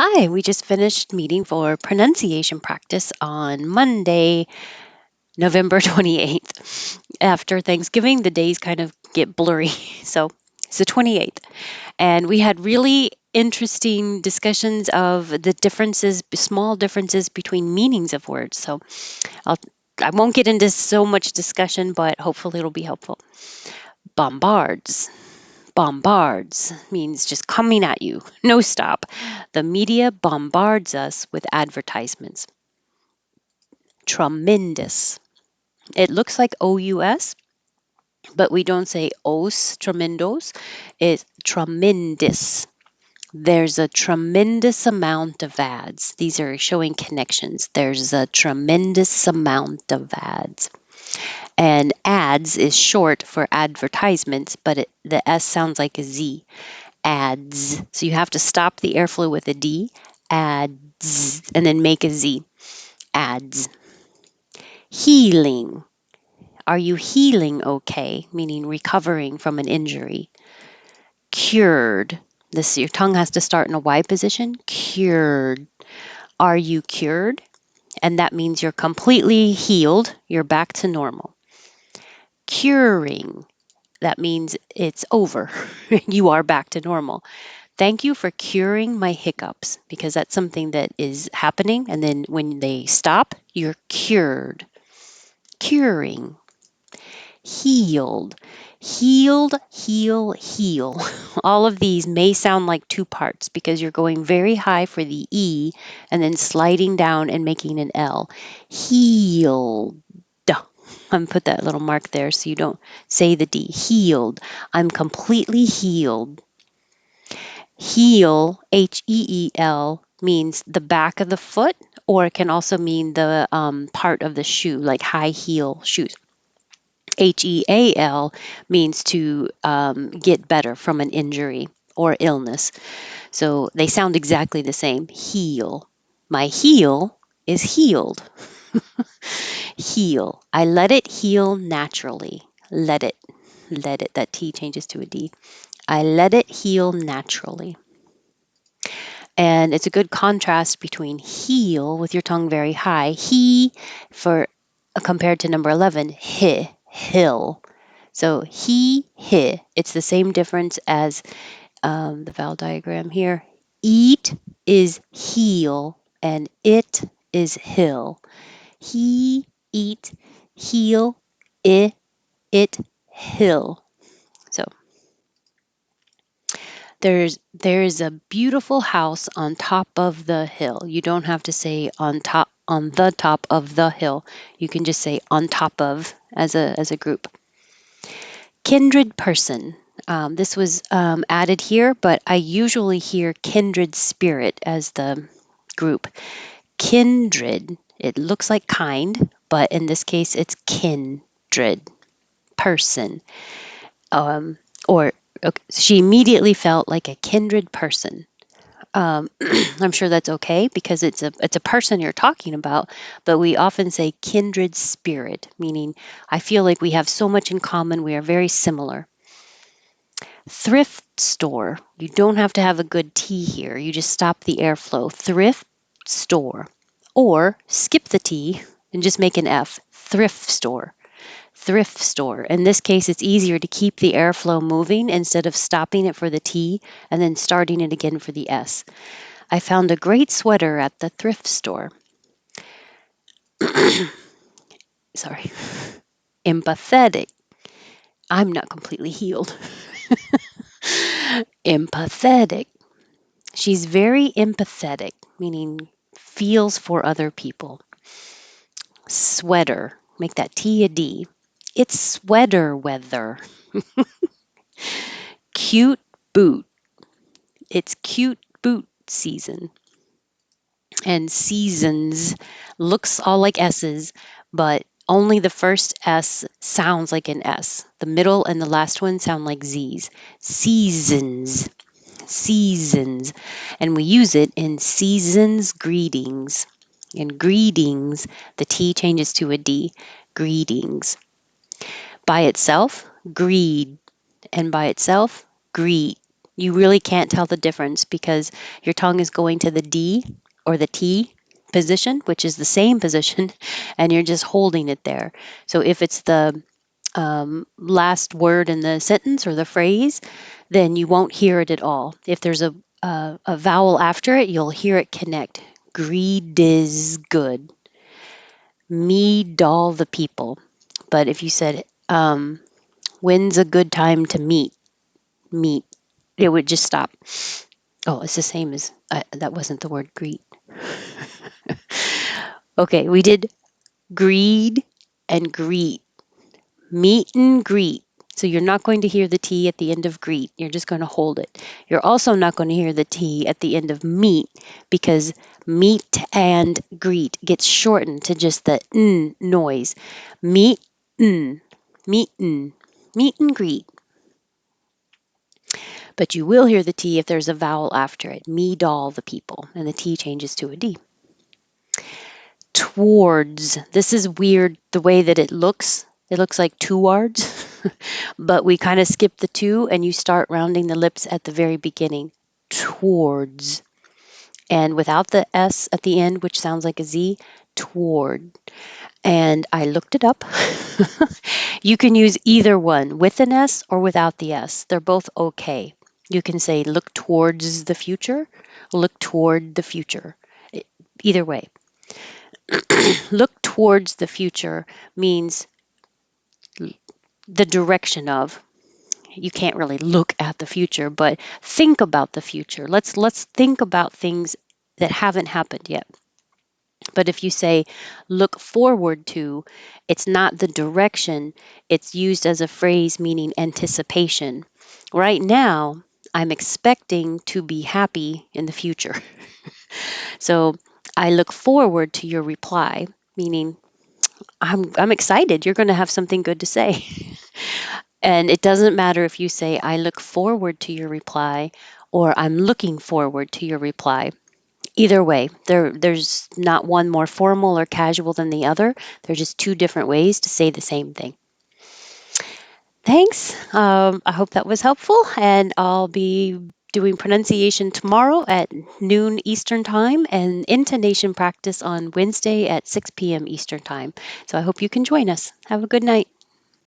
Hi, we just finished meeting for pronunciation practice on Monday, November 28th. After Thanksgiving, the days kind of get blurry. So it's the 28th. And we had really interesting discussions of the differences, small differences between meanings of words. So I'll, I won't get into so much discussion, but hopefully it'll be helpful. Bombards. Bombards means just coming at you, no stop. The media bombards us with advertisements. Tremendous. It looks like OUS, but we don't say os, tremendos. It's tremendous. There's a tremendous amount of ads. These are showing connections. There's a tremendous amount of ads. And ads is short for advertisements, but the S sounds like a Z. Ads. So you have to stop the airflow with a D, ads, and then make a Z. Ads. Healing. Are you healing okay? Meaning recovering from an injury. Cured. Your tongue has to start in a Y position. Cured. Are you cured? And that means you're completely healed. You're back to normal. Curing. That means it's over. You are back to normal. Thank you for curing my hiccups because that's something that is happening. And then when they stop, you're cured. Curing. Healed. Healed, heal, heal. All of these may sound like two parts because you're going very high for the E and then sliding down and making an L. Healed. I'm put that little mark there so you don't say the D. Healed. I'm completely healed. Heel, Heel, means the back of the foot, or it can also mean the part of the shoe, like high heel shoes. Heal means to get better from an injury or illness. So they sound exactly the same. Heal. My heel is healed. Heal. I let it heal naturally. Let it. Let it. That T changes to a D. I let it heal naturally. And it's a good contrast between heal with your tongue very high, he for compared to number 11, hill. So he. It's the same difference as the vowel diagram here. Eat is heal and it is hill. He, eat, heal, it, hill. So there's a beautiful house on top of the hill. You don't have to say on the top of the hill. You can just say on top of as a group. Kindred person. This was added here, but I usually hear kindred spirit as the group. Kindred. It looks like kind, but in this case, it's kindred person. Um, or okay, she immediately felt like a kindred person. I'm sure that's okay because it's a person you're talking about, but we often say kindred spirit, meaning I feel like we have so much in common. We are very similar. Thrift store. You don't have to have a good T here. You just stop the airflow. Thrift store. Or skip the T and just make an F. Thrift store. Thrift store. In this case, it's easier to keep the airflow moving instead of stopping it for the T and then starting it again for the S. I found a great sweater at the thrift store. Sorry. Empathetic. I'm not completely healed. Empathetic. She's very empathetic, meaning feels for other people. Sweater. Make that T a D. It's sweater weather. Cute boot. It's cute boot season. And seasons looks all like S's, but only the first S sounds like an S. The middle and the last one sound like Z's. Seasons, seasons. And we use it in seasons greetings. In greetings, the T changes to a D. Greetings. By itself, greed. And by itself, greet. You really can't tell the difference because your tongue is going to the D or the T position, which is the same position, and you're just holding it there. So if it's the last word in the sentence or the phrase, then you won't hear it at all. If there's a vowel after it, you'll hear it connect. Greed is good. Me doll the people. But if you said, when's a good time to meet, it would just stop. Oh, it's the same as that wasn't the word greet. Okay, we did greed and greet. Meet and greet. So you're not going to hear the T at the end of greet. You're just going to hold it. You're also not going to hear the T at the end of meet because meet and greet gets shortened to just the N noise. Meet, N, meet, N, meet and greet. But you will hear the T if there's a vowel after it. Me doll the people. And the T changes to a D. Towards. This is weird the way that it looks. It looks like towards, but we kind of skip the two and you start rounding the lips at the very beginning. Towards. And without the S at the end, which sounds like a Z, toward. And I looked it up. You can use either one with an S or without the S. They're both okay. You can say look towards the future, look toward the future. Either way. Look towards the future means the direction of. You can't really look at the future, but think about the future. Let's think about things that haven't happened yet. But if you say look forward to, it's not the direction, it's used as a phrase meaning anticipation. Right now, I'm expecting to be happy in the future. So I look forward to your reply, meaning I'm excited. You're going to have something good to say. And it doesn't matter if you say, I look forward to your reply or I'm looking forward to your reply. Either way, there's not one more formal or casual than the other. They're just two different ways to say the same thing. Thanks. I hope that was helpful, and I'll be doing pronunciation tomorrow at noon Eastern Time and intonation practice on Wednesday at 6 p.m. Eastern Time. So I hope you can join us. Have a good night.